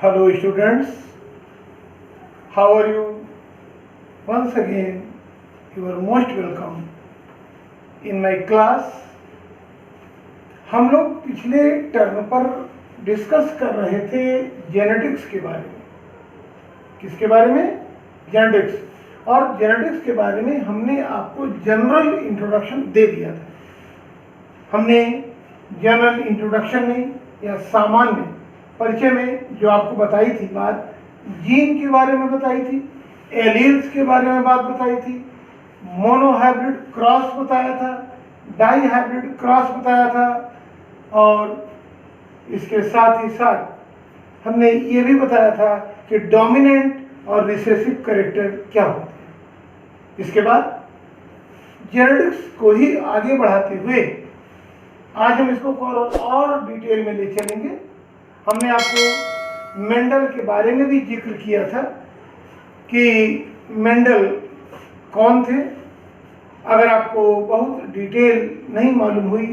Hello students, how are you? Once again, you are most welcome in my class. हम लोग पिछले term पर discuss कर रहे थे जेनेटिक्स के बारे में। किसके बारे में? जेनेटिक्स। और जेनेटिक्स के बारे में हमने आपको जनरल इंट्रोडक्शन दे दिया था। हमने जनरल इंट्रोडक्शन में या सामान्य परिचय में जो आपको बताई थी बात, जीन के बारे में बताई थी, एलील्स के बारे में बात बताई थी, मोनोहाइब्रिड क्रॉस बताया था, डाई हाइब्रिड क्रॉस बताया था, और इसके साथ ही साथ हमने ये भी बताया था कि डोमिनेंट और रिसेसिव कैरेक्टर क्या होते हैं। इसके बाद जेनेटिक्स को ही आगे बढ़ाते हुए आज हम इसको और डिटेल में ले चलेंगे। हमने आपको मेंडल के बारे में भी जिक्र किया था कि मेंडल कौन थे। अगर आपको बहुत डिटेल नहीं मालूम हुई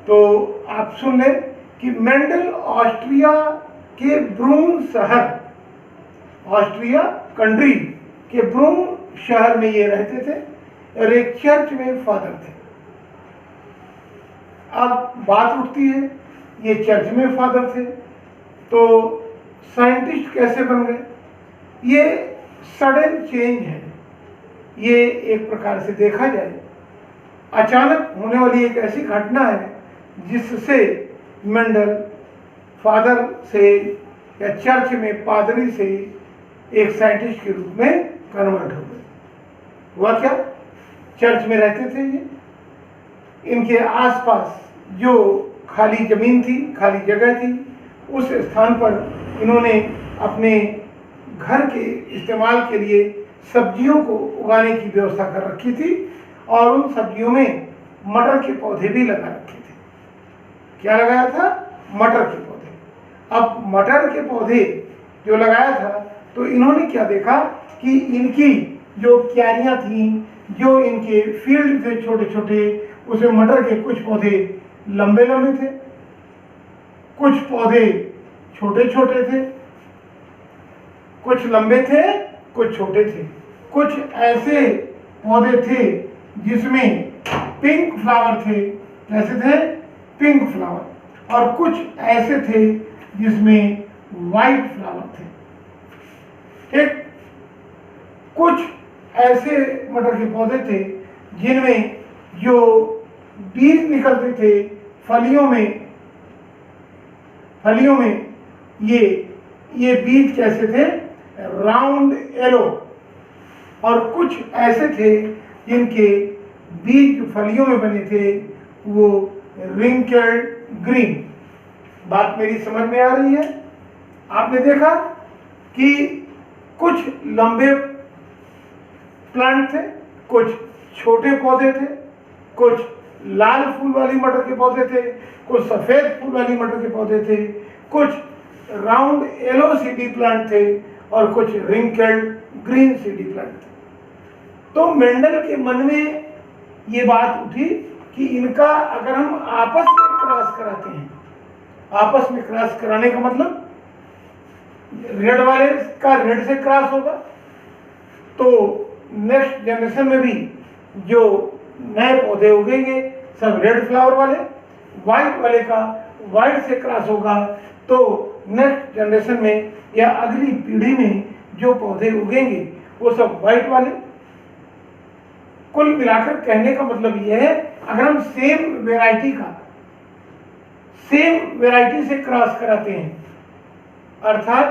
तो आप सुन लें कि मेंडल ऑस्ट्रिया के ब्रून शहर, ऑस्ट्रिया कंट्री के ब्रून शहर में ये रहते थे और एक चर्च में फादर थे। अब बात उठती है, ये चर्च में फादर थे तो साइंटिस्ट कैसे बन गए? ये सडन चेंज है, ये एक प्रकार से देखा जाए अचानक होने वाली एक ऐसी घटना है जिससे मेंडल फादर से या चर्च में पादरी से एक साइंटिस्ट के रूप में कन्वर्ट हो गए। हुआ क्या? चर्च में रहते थे ये, इनके आसपास जो खाली जमीन थी, खाली जगह थी, उस स्थान पर इन्होंने अपने घर के इस्तेमाल के लिए सब्जियों को उगाने की व्यवस्था कर रखी थी और उन सब्जियों में मटर के पौधे भी लगा रखे थे। क्या लगाया था? मटर के पौधे। अब मटर के पौधे जो लगाया था तो इन्होंने क्या देखा कि इनकी जो क्यारियां थीं, जो इनके फील्ड थे छोटे छोटे, उसमें मटर के कुछ पौधे लंबे लंबे थे, कुछ पौधे छोटे छोटे थे, कुछ लंबे थे, कुछ छोटे थे, कुछ ऐसे पौधे थे जिसमें पिंक फ्लावर थे। कैसे थे? Pink flower. और कुछ ऐसे थे जिसमें वाइट फ्लावर थे। ठीक, कुछ ऐसे मटर के पौधे थे जिनमें जो बीज निकलते थे फलियों में ये बीज कैसे थे? Round yellow. और कुछ ऐसे थे जिनके बीज फलियों में बने थे वो रिंकल्ड ग्रीन। बात मेरी समझ में आ रही है? आपने देखा कि कुछ लंबे प्लांट थे, कुछ छोटे पौधे थे, कुछ लाल फूल वाली मटर के पौधे थे, कुछ सफेद फूल वाली मटर के पौधे थे, कुछ राउंड येलो सीडी प्लांट थे और कुछ रिंकल्ड ग्रीन सीडी प्लांट थे। तो मेंडल के मन में ये बात उठी कि इनका अगर हम आपस में क्रॉस कराते हैं, आपस में क्रॉस कराने का मतलब रेड वाले का रेड से क्रॉस होगा तो नेक्स्ट जनरेशन में भी जो नए पौधे उगेंगे सब रेड फ्लावर वाले, व्हाइट वाले का व्हाइट से क्रॉस होगा तो नेक्स्ट जनरेशन में या अगली पीढ़ी में जो पौधे उगेंगे वो सब व्हाइट वाले। कुल मिलाकर कहने का मतलब यह है, अगर हम सेम वेराइटी से क्रॉस कराते हैं, अर्थात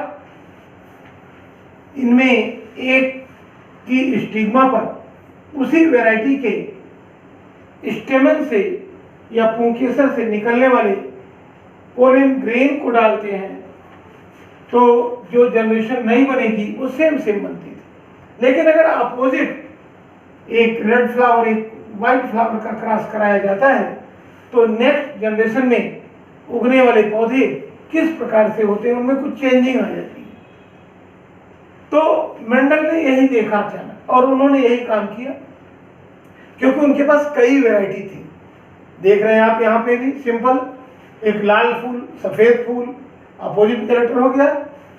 इनमें एक की स्टिग्मा पर उसी वैरायटी के स्टेमन से या पुंकेसर से निकलने वाले पोलन ग्रेन को डालते हैं तो जो जनरेशन नहीं बनेगी वो सेम बनती थी। लेकिन अगर अपोजिट एक रेड फ्लावर एक वाइट फ्लावर का क्रॉस कराया जाता है तो नेक्स्ट जनरेशन में उगने वाले पौधे किस प्रकार से होते हैं, उनमें कुछ चेंजिंग आ जाती है। तो मेंडल ने यही देखा अचानक और उन्होंने यही काम किया क्योंकि उनके पास कई वैरायटी थी। देख रहे हैं आप यहाँ पे भी सिंपल एक लाल फूल, सफेद फूल, अपोजिट कैरेक्टर हो गया,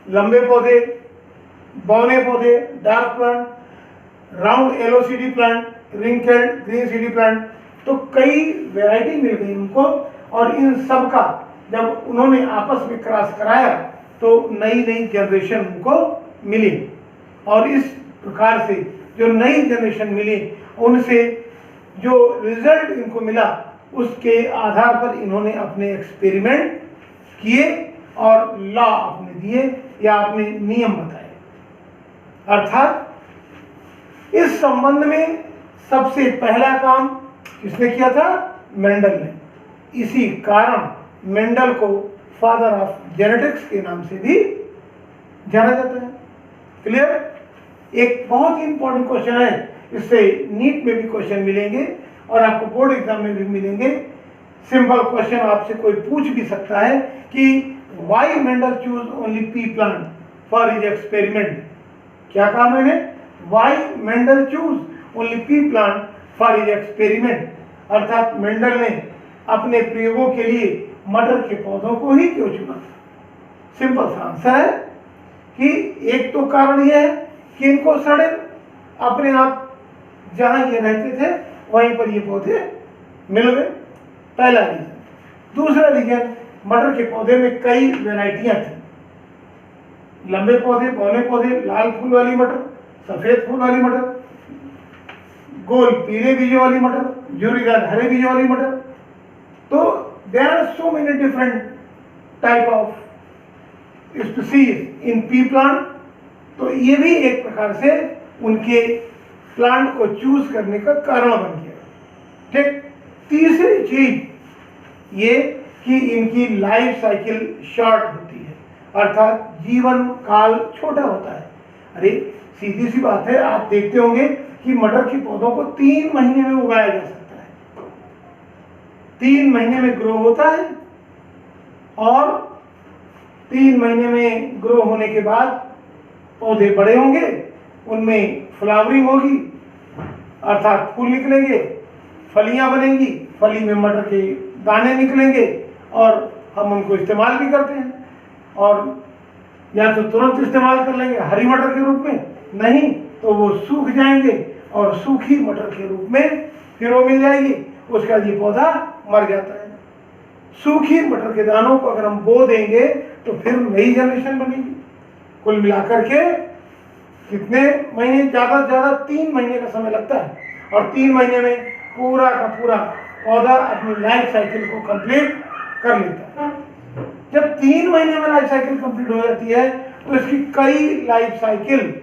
लंबे पौधे, बौने पौधे, dark plant, round yellow CD plant, wrinkled green CD plant. तो कई वैरायटी मिल गई उनको, और इन सब का जब उन्होंने आपस में क्रॉस कराया तो नई नई जनरेशन उनको मिली। और इस प्रकार से जो नई जनरेशन मिली उनसे जो रिजल्ट इनको मिला उसके आधार पर इन्होंने अपने एक्सपेरिमेंट किए और लॉ अपने दिए या अपने नियम बताए। अर्थात इस संबंध में सबसे पहला काम किसने किया था? मेंडल ने। इसी कारण मेंडल को फादर ऑफ जेनेटिक्स के नाम से भी जाना जाता है। क्लियर? एक बहुत ही इंपॉर्टेंट क्वेश्चन है, इससे नीट में भी क्वेश्चन मिलेंगे और आपको बोर्ड एग्जाम में भी मिलेंगे। सिंपल क्वेश्चन आपसे कोई पूछ भी सकता है कि why Mendel choose only P plant for his experiment. क्या कहा मैंने? Why Mendel choose only P plant for his experiment. अर्थात मेंडल ने अपने प्रयोगों के लिए मटर के पौधों को ही क्यों चुना? सिंपल सा आंसर है कि एक तो कारण यह है कि इनको सडन अपने आप जहां ये रहते थे वहीं पर ये पौधे मिल गए, पहला रीजन। दूसरा रीजन, मटर के पौधे में कई वैरायटियां थी, लंबे पौधे, बौने पौधे, लाल फूल वाली मटर, सफेद फूल वाली मटर, गोल पीले बीजों वाली मटर, झुर्रीदार हरे बीजों वाली मटर। तो there are so many different type of species in pea plant. तो ये भी एक प्रकार से उनके प्लांट को चूज करने का कारण बन गया। ठीक। तीसरी चीज ये कि इनकी लाइफ साइकिल शॉर्ट होती है, अर्थात जीवन काल छोटा होता है। अरे सीधी सी बात है, आप देखते होंगे कि मटर के पौधों को 3 महीने में उगाया जा सकता है। 3 महीने में ग्रो होता है और 3 महीने में ग्रो होने के बाद पौधे बड़े होंगे, उनमें फ्लावरिंग होगी, अर्थात फूल निकलेंगे, फलियां बनेंगी, फली में मटर के दाने निकलेंगे और हम उनको इस्तेमाल भी करते हैं। और या तो तुरंत इस्तेमाल कर लेंगे हरी मटर के रूप में, नहीं तो वो सूख जाएंगे और सूखी मटर के रूप में फिर वो मिल जाएगी, उसका ये पौधा मर जाता है। सूखी मटर के दानों को अगर हम बो देंगे तो फिर नई जनरेशन बनेगी। कुल मिलाकर के कितने महीने? ज़्यादा से ज़्यादा 3 महीने का समय लगता है, और 3 महीने में पूरा का पूरा पौधा अपनी लाइफ साइकिल को कंप्लीट कर लेता है। जब 3 महीने में लाइफ साइकिल कंप्लीट हो जाती है तो इसकी कई लाइफ साइकिल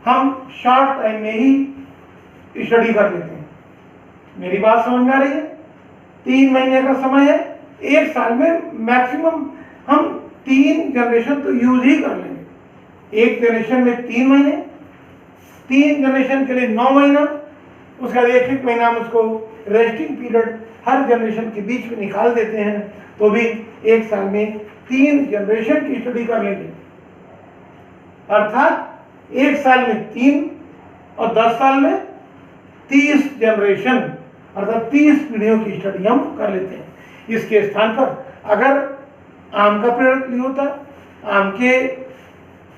हम शॉर्ट टाइम में ही स्टडी कर लेते हैं। मेरी बात समझ में आ रही है? 3 महीने का समय है, 1 साल में मैक्सिमम हम 3 जनरेशन तो यूज ही कर लेंगे। 1 जनरेशन में 3 महीने, 3 जनरेशन के लिए 9 महीना, उसका 1 महीना हम उसको रेस्टिंग पीरियड हर जनरेशन के बीच में निकाल देते हैं, तो भी 1 साल में 3 जनरेशन की स्टडी कर लेंगे। अर्थात 1 साल में 3 और 10 साल में 30 जनरेशन, अर्थात 30 पीढ़ियों की स्टडी हम कर लेते हैं। इसके स्थान पर अगर आम का पेड़ नहीं होता, आम के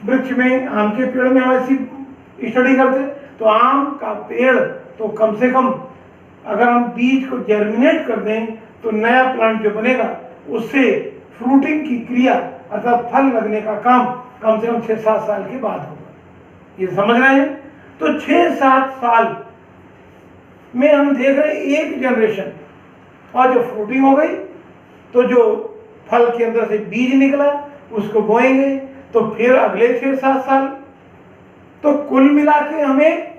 वृक्ष में, आम के पेड़ में हम ऐसी स्टडी करते तो आम का पेड़ तो कम से कम अगर हम बीज को जर्मिनेट कर दें तो नया प्लांट जो बनेगा उससे फ्रूटिंग की क्रिया अर्थात फल लगने का काम कम से कम 6-7 साल के बाद होगा। ये समझ रहे हैं? तो 6-7 साल में हम देख रहे हैं 1 जनरेशन, और जो फ्रूटिंग हो गई तो जो फल के अंदर से बीज निकला उसको बोएंगे तो फिर अगले 6-7 साल, तो कुल मिला के हमें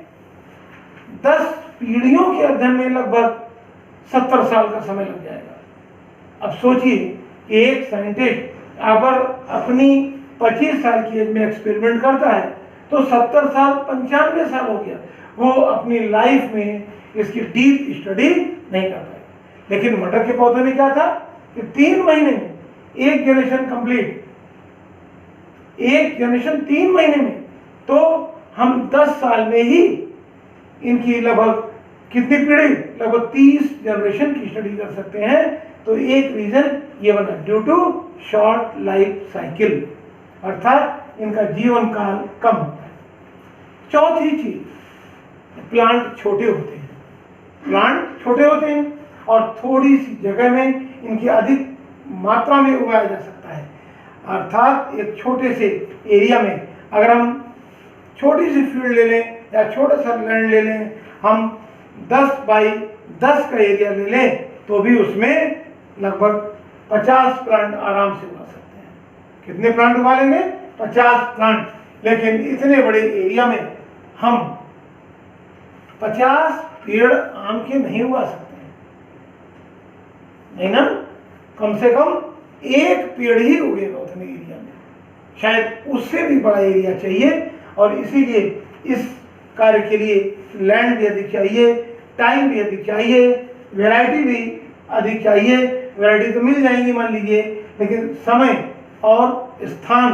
10 पीढ़ियों के अध्ययन में लगभग 70 साल का समय लग जाएगा। अब सोचिए कि एक साइंटिस्ट अगर अपनी 25 साल की एज में एक्सपेरिमेंट करता है तो 70 साल 95 साल हो गया, वो अपनी लाइफ में इसकी डीप स्टडी नहीं कर पाए। लेकिन मटर के पौधे में क्या था कि 3 महीने में 1 जनरेशन कंप्लीट, 1 जनरेशन 3 महीने में, तो हम 10 साल में ही इनकी लगभग कितनी पीढ़ी? लगभग 30 जनरेशन की स्टडी कर सकते हैं। तो एक रीजन ये बना, due to short life cycle. अर्थात इनका जीवन काल कम होता है। चौथी चीज, प्लांट छोटे होते हैं। प्लांट छोटे होते हैं और थोड़ी सी जगह में इनकी अधिक मात्रा में उगाया जा सकता है। अर्थात एक छोटे से एरिया में अगर हम छोटी सी फील्ड ले लें या छोटा सा लैंड ले लें, हम 10 बाई 10 का एरिया ले लें तो भी उसमें लगभग 50 प्लांट आराम से उगा सकते हैं। कितने प्लांट उगा लेंगे? 50 प्लांट। लेकिन इतने बड़े एरिया में हम 50 पेड़ आम के नहीं उगा सकते हैं, नहीं ना? कम से कम एक पेड़ ही उगेगा उतने एरिया में, शायद उससे भी बड़ा एरिया चाहिए। और इसीलिए इस कार्य के लिए लैंड भी अधिक चाहिए, टाइम भी अधिक चाहिए, वैरायटी भी अधिक चाहिए। वैरायटी तो मिल जाएंगी मान लीजिए, लेकिन समय और स्थान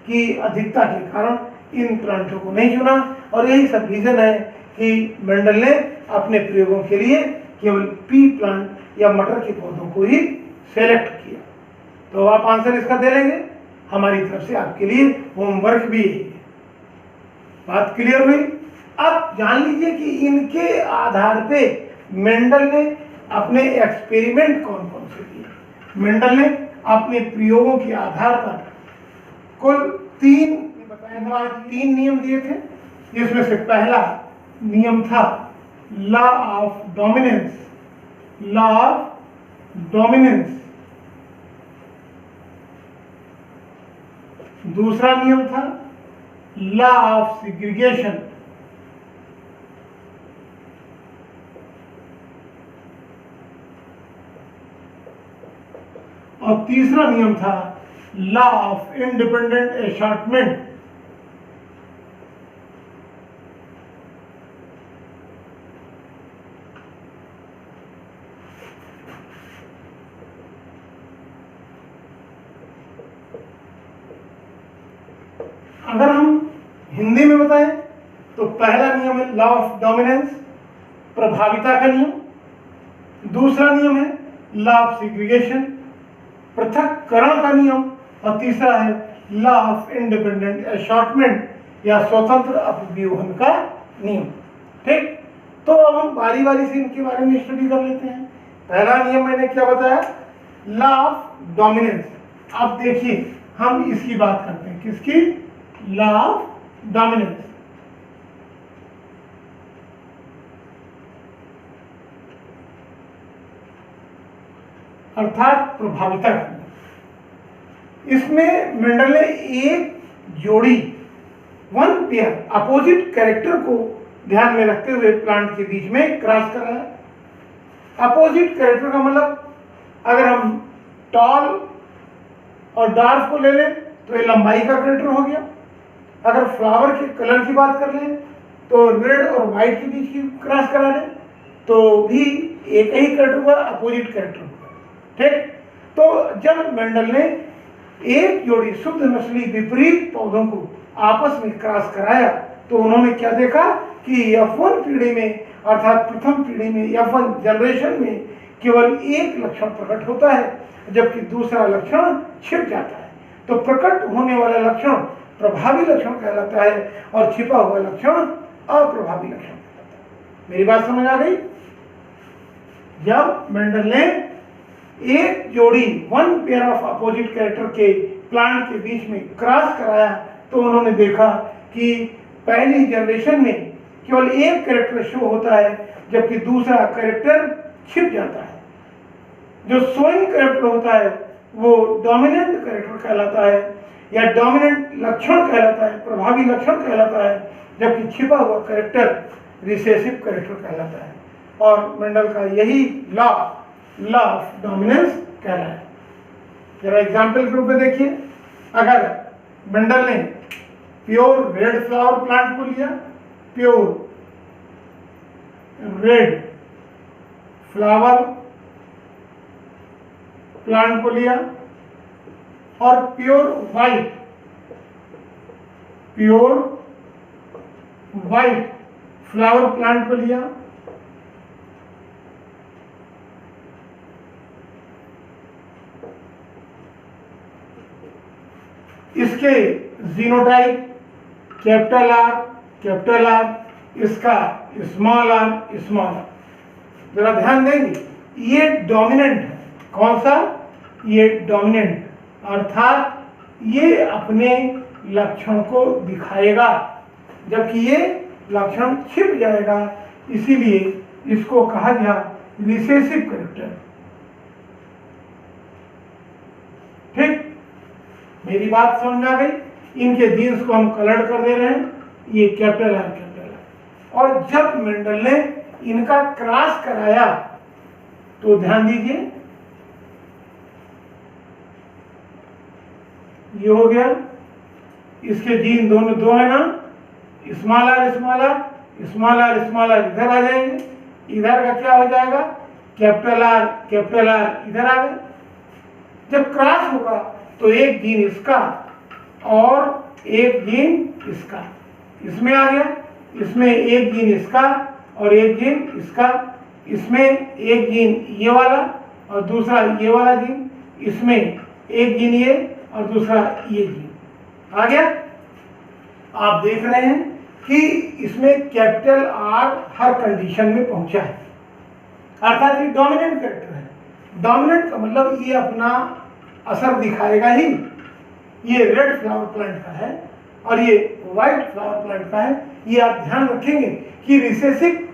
की अधिकता के कारण इन प्लांटों को नहीं चुना। और यही सब रीजन है कि मेंडल ने अपने प्रयोगों के लिए केवल पी प्लांट या मटर के पौधों को ही सेलेक्ट किया। तो आप आंसर इसका दे लेंगे। हमारी तरफ से आपके लिए होमवर्क भी है। बात क्लियर हुई? अब जान लीजिए कि इनके आधार पे मेंडल ने अपने एक्सपेरिमेंट कौन कौन से किए। मेंडल ने अपने प्रयोगों के आधार पर कुल 3 नियम दिए थे, जिसमें से पहला नियम था law of dominance. Law of dominance. दूसरा नियम था लॉ ऑफ सेग्रीगेशन। और तीसरा नियम था लॉ ऑफ इंडिपेंडेंट असॉर्टमेंट। अगर हम हिंदी में बताएं तो पहला नियम है लॉ ऑफ डोमिनेंस, प्रभाविता का नियम। दूसरा नियम है लॉ ऑफ सेग्रीगेशन, पृथक्करण का नियम। और तीसरा है लॉ ऑफ इंडिपेंडेंट असॉर्टमेंट या स्वतंत्र अपव्यूहन का नियम। ठीक, तो अब हम बारी बारी से इनके बारे में स्टडी कर लेते हैं। पहला नियम मैंने क्या बताया? Law of dominance. अब देखिए हम इसकी बात करते हैं, किसकी? Law of dominance. अर्थात प्रभाविता का। इसमें मेंडल ने एक जोड़ी, वन पेयर अपोजिट कैरेक्टर को ध्यान में रखते हुए प्लांट के बीच में क्रॉस कराया। अपोजिट कैरेक्टर का मतलब अगर हम टॉल और डार्क को ले लें तो ये लंबाई का कैरेक्टर हो गया। अगर फ्लावर के कलर की बात कर लें तो रेड और व्हाइट के बीच की क्रॉस करा लें तो भी एक ही कैरेक्टर हुआ, अपोजिट कैरेक्टर हुआ। ठीक, तो जब मेंडल ने एक जोड़ी शुद्ध नस्ली विपरीत पौधों को आपस में क्रॉस कराया तो उन्होंने क्या देखा कि F1 पीढ़ी में, अर्थात प्रथम पीढ़ी में, F1 जनरेशन में केवल एक लक्षण प्रकट होता है, जबकि दूसरा लक्षण छिप जाता है। तो प्रकट होने वाला लक्षण प्रभावी लक्षण कहलाता है और छिपा हुआ लक्षण अप्रभावी लक्षण कहलाता है। मेरी बात समझ आ गई? जब मेंडल ने एक जोड़ी, one pair of opposite character के प्लांट के बीच में क्रॉस कराया तो उन्होंने देखा कि पहली जनरेशन में केवल एक कैरेक्टर शो होता है, जबकि दूसरा कैरेक्टर छिप जाता है। जो शोइंग कैरेक्टर होता है वो डोमिनेंट कैरेक्टर कहलाता है या डोमिनेंट लक्षण कहलाता है, प्रभावी लक्षण कहलाता है, जबकि छिपा हुआ कैरेक्टर रिसेसिव कैरेक्टर कहलाता है। और मेंडल का यही लॉ ऑफ डोमिनेंस कहलाता है। जरा एग्जाम्पल के रूप में देखिए, अगर मेंडल ने प्योर रेड फ्लावर प्लांट को लिया, प्योर रेड फ्लावर प्लांट को लिया और प्योर व्हाइट फ्लावर प्लांट को लिया, इस इसके जीनोटाइप कैपिटल आर, इसका स्मॉल आर। जरा ध्यान देंगे, ये डोमिनेंट है। कौन सा? ये डोमिनेंट, अर्थात ये अपने लक्षण को दिखाएगा, जबकि ये लक्षण छिप जाएगा। इसीलिए इसको कहा गया रिसेसिव कैरेक्टर। ठीक, मेरी बात समझ में आ गई? इनके जीन्स को हम कलर कर दे रहे हैं, ये कैपिटल आर। और जब मेंडल ने इनका क्रॉस कराया तो ध्यान दीजिए, ये हो गया, इसके जीन दोनों दो है ना, स्मॉल आर इधर आ जाएंगे, इधर का क्या हो जाएगा? कैपिटल आर इधर आ गए। जब क्रॉस होगा तो एक जीन इसका और एक जीन इसका इसमें आ गया, इसमें एक जीन इसका और एक जीन इसका, इसमें एक जीन ये वाला और दूसरा ये वाला जीन, इसमें एक जीन ये और दूसरा ये जीन आ गया। आप देख रहे हैं कि इसमें कैपिटल आर हर कंडीशन में पहुंचा है, अर्थात ये डोमिनेंट कैरेक्टर है। डोमिनेंट का मतलब ये अपना असर दिखाएगा ही। ये रेड फ्लावर प्लांट का है और ये व्हाइट फ्लावर प्लांट का है। ये आप ध्यान रखेंगे कि रिसेसिव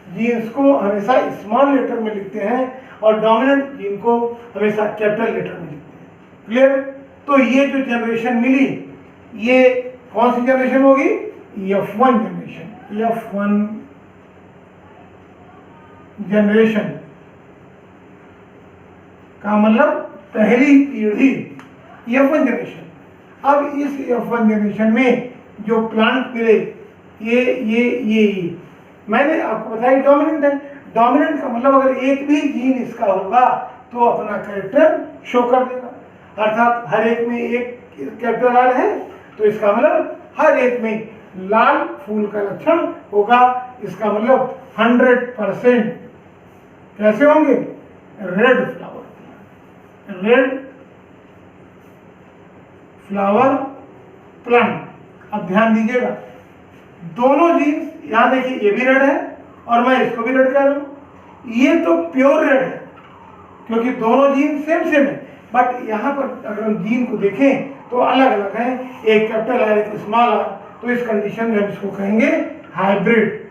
जीन्स को हमेशा स्मॉल लेटर में लिखते हैं और डोमिनेंट जीन को हमेशा कैपिटल लेटर में लिखते हैं। क्लियर? तो ये जो जनरेशन मिली, ये कौन सी जनरेशन होगी? F1 जनरेशन का मतलब पहली पीढ़ी, F1 जनरेशन। अब इस F1 जनरेशन में जो प्लांट मिले, ये मैंने आपको बताया डोमिनेंट है। डोमिनेंट का मतलब अगर एक भी जीन इसका होगा तो अपना कैरेक्टर शो कर देगा, अर्थात हर एक में एक कैपिटल आर है तो इसका मतलब हर एक में लाल फूल का लक्षण होगा। इसका मतलब 100% कैसे होंगे? Red flower plant. अब ध्यान दीजिएगा, दोनों जीन्स, यहां देखिए ये भी रेड है और मैं इसको भी रेड कर रहा हूं। ये तो प्योर रेड है क्योंकि दोनों जीन सेम है, बट यहाँ पर अगर हम जीन को देखें तो अलग अलग है, एक कैपिटल आर एक स्मॉल आर। तो इस कंडीशन में हम इसको कहेंगे हाइब्रिड।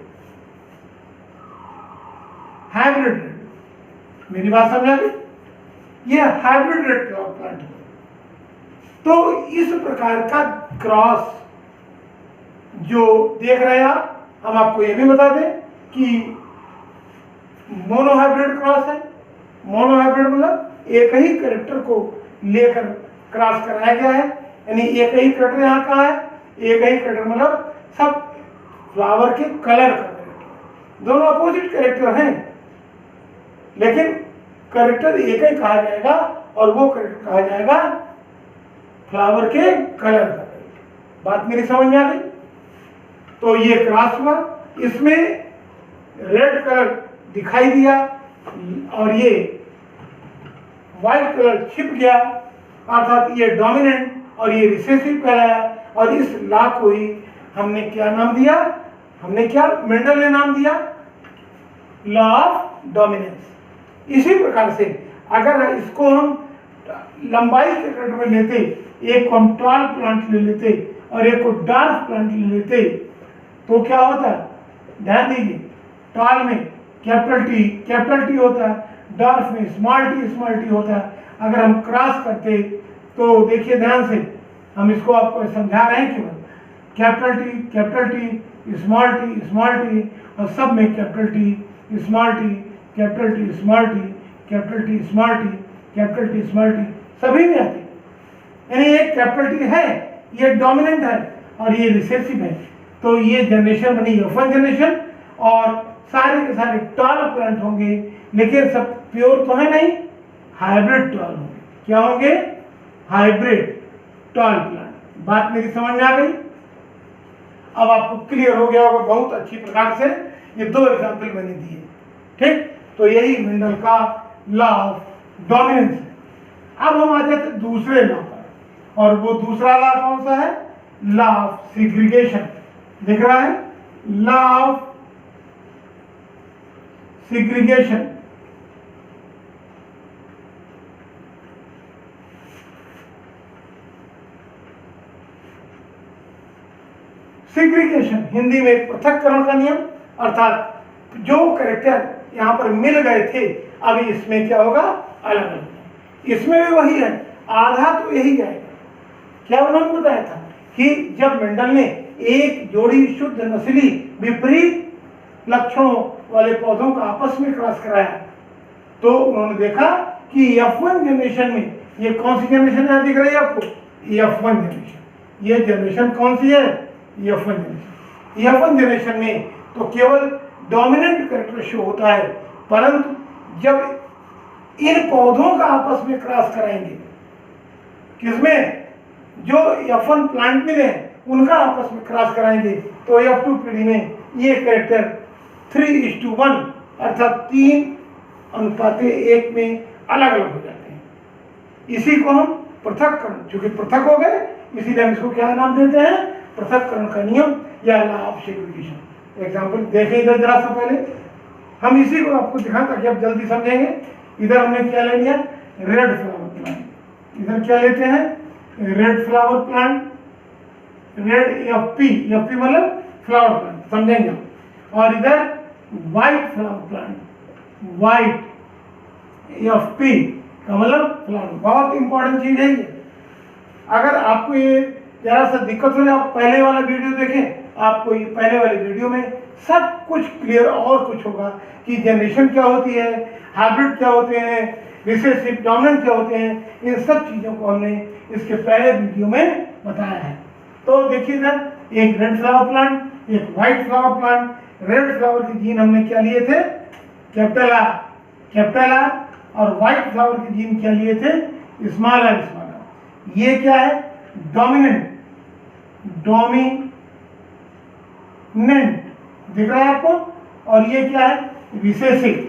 मेरी बात समझ आ गई? ये हाइब्रिड रेड फ्लावर प्लांट है। तो इस प्रकार का क्रॉस जो देख रहे हैं आप, हम आपको ये भी बता दें कि मोनोहाइब्रिड क्रॉस है। मोनोहाइब्रिड मतलब एक ही कैरेक्टर को लेकर क्रॉस कराया गया है, यानी एक ही कैरेक्टर यहाँ का है, एक ही कैरेक्टर मतलब सब फ्लावर के कलर का कैरेक्टर। दोनों अपोजिट कैरेक्टर हैं लेकिन कैरेक्टर एक ही कहा जाएगा और वो कैरेक्टर कहा जाएगा फ्लावर के कलर का कैरेक्टर। बात मेरी समझ में आ गई? तो ये क्रॉस हुआ, इसमें रेड कलर दिखाई दिया और ये व्हाइट कलर छिप गया, अर्थात ये डोमिनेंट और ये रिसेसिव कहलाया। और इस लॉ को ही हमने क्या नाम दिया? मेंडल ने नाम दिया लॉ ऑफ डोमिनेंस। इसी प्रकार से अगर इसको हम लंबाई के कैरेक्टर में लेते, एक को हम टॉल प्लांट ले लेते और एक को डार्क प्लांट ले लेते तो क्या होता है? ध्यान दीजिए, टॉल में कैपिटल टी होता है, डार्क में स्मॉल टी होता है। अगर हम क्रॉस करते तो देखिए ध्यान से, हम इसको आपको समझा रहे हैं केवल कैपिटल टी स्मॉल टी और सब में कैपिटल टी स्मॉल टी सभी में आती है। यानी एक कैपिटल टी है, ये डोमिनेंट है और ये रिसेसिव है। तो ये जनरेशन बनी F1 जनरेशन और सारे के सारे टॉल प्लांट होंगे, लेकिन सब प्योर तो है नहीं, हाइब्रिड टॉल होंगे। क्या होंगे? Hybrid tall plant. बात मेरी समझ में आ गई? अब आपको क्लियर हो गया होगा बहुत अच्छी प्रकार से। ये दो एग्जाम्पल मैंने दिए, ठीक? तो यही मेंडल का लॉ ऑफ डोमिनेंस है। अब हम आ जाते दूसरे लॉ पर। और वो दूसरा लॉ कौन सा है? Law of segregation. दिख रहा है? Law of segregation. Segregation Hindi में पृथक्करण का नियम, अर्थात जो कैरेक्टर यहां पर मिल गए थे अभी इसमें क्या होगा? अलग अलग। इसमें भी वही है, आधा तो यही जाएगा। क्या उन्होंने बताया था कि जब मेंडल ने एक जोड़ी शुद्ध नस्ली विपरीत लक्षणों वाले पौधों का आपस में क्रॉस कराया तो उन्होंने देखा कि F1 जनरेशन में, ये कौन सी जनरेशन है दिख रही है आपको? F1 generation. ये जनरेशन कौन सी है? F1 generation. F1 जनरेशन में तो केवल डोमिनेंट कैरेक्टर शो होता है, परंतु जब इन पौधों का आपस में क्रॉस कराएंगे, किसमें? जो F1 प्लांट मिले उनका आपस में क्रॉस कराएंगे तो F2 पीढ़ी में ये कैरेक्टर 3:1 अर्थात 3:1 में अलग अलग हो जाते हैं। इसी को हम पृथक्करण, चूंकि पृथक हो गए इसीलिए हम इसको क्या नाम देते हैं? पृथक्करण का नियम या लॉ ऑफ सेग्रीगेशन। एग्जाम्पल देखें इधर जरा सा पहले, हम इसी को आपको दिखाएं ताकि आप जल्दी समझेंगे। इधर हमने क्या ले लिया? Red flower plant. इधर क्या लेते हैं? Red flower plant, red FP मतलब फ्लावर प्लांट, समझेंगे हम। और इधर white flower plant, white FP का मतलब फ्लावर। बहुत इंपॉर्टेंट चीज है ये। अगर आपको ये जरा सा दिक्कत हो जाए, आप पहले वाला वीडियो देखें, आपको ये पहले वाले वीडियो में सब कुछ क्लियर और कुछ होगा कि जनरेशन क्या होती है, हाइब्रिड क्या होते हैं, रिसेसिव डोमिनेंट क्या होते हैं। इन सब चीज़ों को हमने इसके पहले वीडियो में बताया है। तो देखिए इधर एक रेड फ्लावर प्लांट, एक white flower plant. Red flower के जीन हमने क्या लिए थे? Capital R. और व्हाइट फ्लावर के जीन क्या लिए थे? Small R. ये क्या है? डोमिनेंट दिख रहा है आपको। और ये क्या है? रिसेसिव।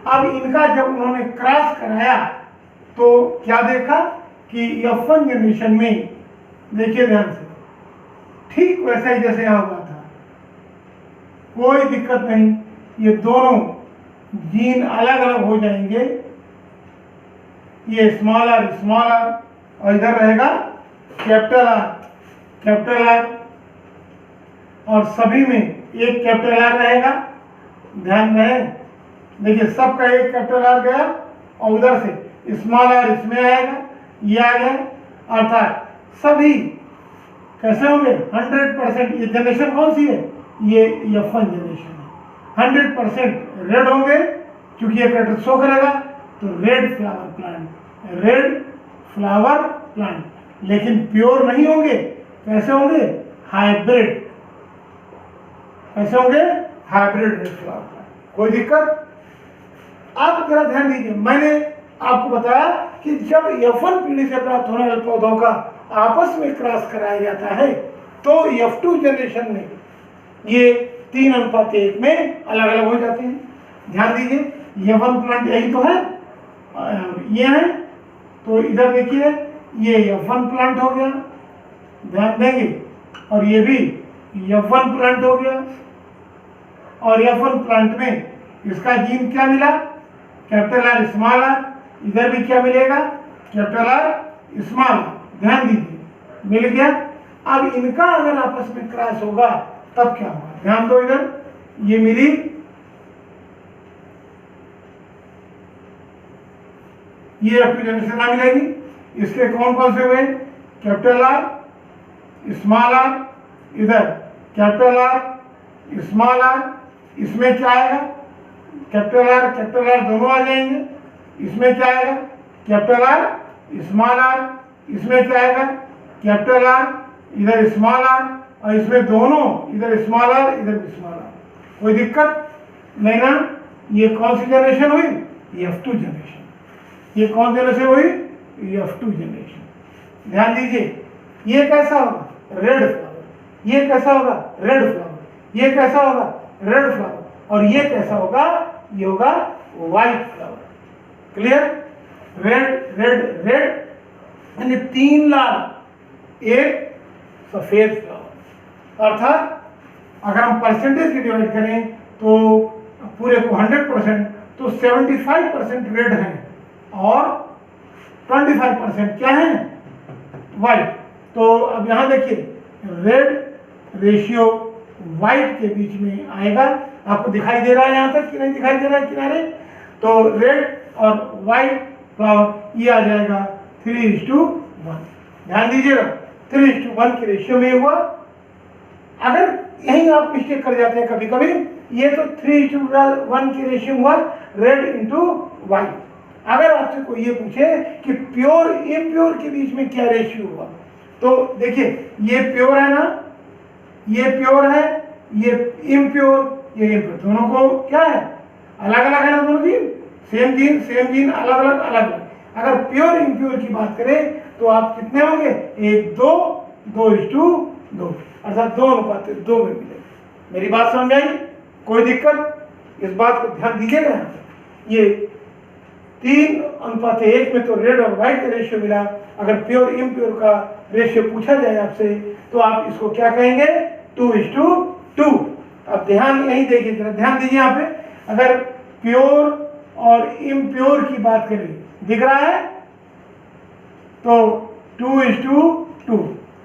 अब इनका जब उन्होंने क्रॉस कराया तो क्या देखा कि F1 जनरेशन में, देखिए ध्यान से, ठीक वैसा ही जैसे यहां हुआ था, कोई दिक्कत नहीं। ये दोनों जीन अलग अलग हो जाएंगे। ये स्मॉल आर और इधर रहेगा कैपिटल आर और सभी में एक कैपिटल आर रहेगा। ध्यान रहे, देखिए सबका एक कैपिटल आर गया और उधर से स्मॉल आर इसमें आएगा, ये आ गया। अर्थात सभी कैसे होंगे? 100%। ये जनरेशन कौन सी है? ये F1 जनरेशन है। 100% रेड होंगे क्योंकि ये कैरेक्टर शो करेगा। तो रेड फ्लावर प्लांट, लेकिन प्योर नहीं होंगे। कैसे होंगे? हाइब्रिड। कैसे होंगे? Hybrid red flower plant. कोई दिक्कत? आप जरा ध्यान दीजिए, मैंने आपको बताया कि जब F1 पीढ़ी से प्राप्त होने वाले पौधों का आपस में क्रॉस कराया जाता है तो F2 जनरेशन में ये 3:1 में अलग अलग हो जाते हैं। ध्यान दीजिए, F1 प्लांट यही तो है, ये है। तो इधर देखिए ये F1 प्लांट हो गया, ध्यान देंगे। और ये भी F1 प्लांट हो गया। और F1 प्लांट में इसका जीन क्या मिला? Capital R small R. इधर भी क्या मिलेगा? Capital R small R. ध्यान दीजिए, मिल गया। अब इनका अगर आपस में क्रॉस होगा तब क्या होगा? ध्यान दो, इधर ये मिली, ये F2 जनरेशन आ मिलेगी। इसके कौन कौन से हुए? कैपिटल आर स्मॉल आर, इधर कैपिटल आर स्मॉल आर। इसमें क्या आएगा? कैपिटल आर दोनों आ जाएंगे। इसमें क्या आएगा? Capital R small R. इसमें क्या आएगा? कैपिटल आर, इधर स्मॉल आर। और इसमें दोनों, इधर स्मॉल आर इधर भी स्मॉल आर। कोई दिक्कत नहीं ना? ये कौन सी जनरेशन हुई? F2 generation. ये कौन जनरेशन हुई? F2 generation. ध्यान दीजिए, ये कैसा होगा? Red flower. ये कैसा होगा? Red flower. ये कैसा होगा? Red flower. और ये कैसा होगा? ये होगा white flower. Clear? Red red red यानी 3 लाल एक सफेद फ्लावर। अर्थात अगर हम परसेंटेज की डिवाइड करें तो पूरे को 100%, तो 75% रेड है और 25% क्या है, वाइट। तो अब यहाँ देखिए रेड रेशियो वाइट के बीच में आएगा। आपको दिखाई दे रहा है यहाँ तक कि नहीं दिखाई दे रहा है किनारे? तो रेड और वाइट फ्लावर ये आ जाएगा 3:1। ध्यान दीजिएगा 3:1 के रेशियो में हुआ। अगर यहीं आप मिस्टेक कर जाते हैं कभी कभी, ये तो 3:1 की रेशियो हुआ रेड इंटू वाइट। अगर आपसे कोई ये पूछे कि प्योर इम्प्योर के बीच में क्या रेशियो हुआ, तो देखिए ये प्योर है ना, ये प्योर है, ये इम्प्योर, ये इम्प्योर, दोनों को क्या है, अलग अलग है ना दोनों जीन, सेम जीन अलग अलग अलग अलग। अगर प्योर इम्प्योर की बात करें तो आप कितने होंगे, 1 2 2:2, अर्थात 2:2 में मिलेगा। मेरी बात समझ आई? कोई दिक्कत? इस बात को ध्यान दीजिएगा। ये 3:1 में तो रेड और व्हाइट का रेशियो मिला। अगर प्योर इम्प्योर का रेशियो पूछा जाए आपसे तो आप इसको क्या कहेंगे, 2:2। अब ध्यान यही देखिए, जरा ध्यान दीजिए यहाँ पे। अगर प्योर और इम्प्योर की बात करें, दिख रहा है, तो 2:2।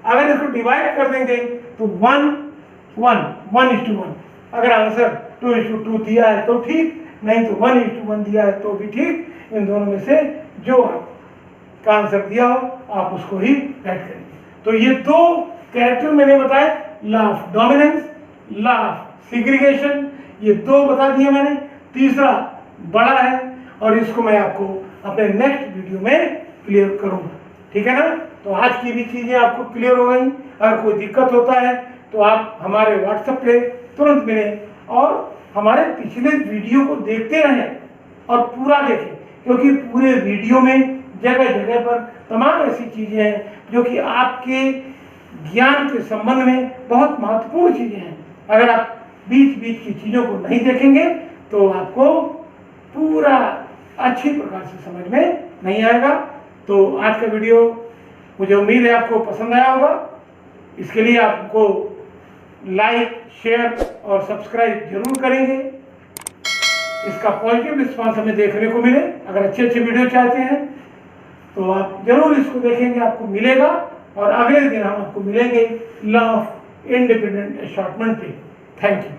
अगर इसको डिवाइड कर देंगे तो 1:1। अगर आंसर 2:2 दिया है तो ठीक, नहीं तो 1:1 दिया है तो भी ठीक। इन दोनों में से जो आपका आंसर दिया हो आप उसको ही ऐड करेंगे। तो ये 2 कैरेक्टर मैंने बताए, law of dominance, law of segregation, ये 2 बता दिए मैंने। तीसरा बड़ा है और इसको मैं आपको अपने नेक्स्ट वीडियो में क्लियर करूंगा, ठीक है ना? तो आज की भी चीजें आपको क्लियर हो गई। अगर कोई दिक्कत होता है तो आप हमारे व्हाट्सएप पे तुरंत मिलें और हमारे पिछले वीडियो को देखते रहें और पूरा देखें, क्योंकि पूरे वीडियो में जगह जगह पर तमाम ऐसी चीजें हैं जो कि आपके ज्ञान के संबंध में बहुत महत्वपूर्ण चीजें हैं। अगर आप बीच बीच की चीजों को नहीं देखेंगे तो आपको पूरा अच्छी प्रकार से समझ में नहीं आएगा। तो आज का वीडियो मुझे उम्मीद है आपको पसंद आया होगा। इसके लिए आपको लाइक, शेयर और सब्सक्राइब जरूर करेंगे। इसका पॉजिटिव रिस्पांस हमें देखने को मिले। अगर अच्छे अच्छे वीडियो चाहते हैं तो आप जरूर इसको देखेंगे, आपको मिलेगा। और अगले दिन हम आपको मिलेंगे लॉ ऑफ इंडिपेंडेंट असॉर्टमेंट पे। Thank you.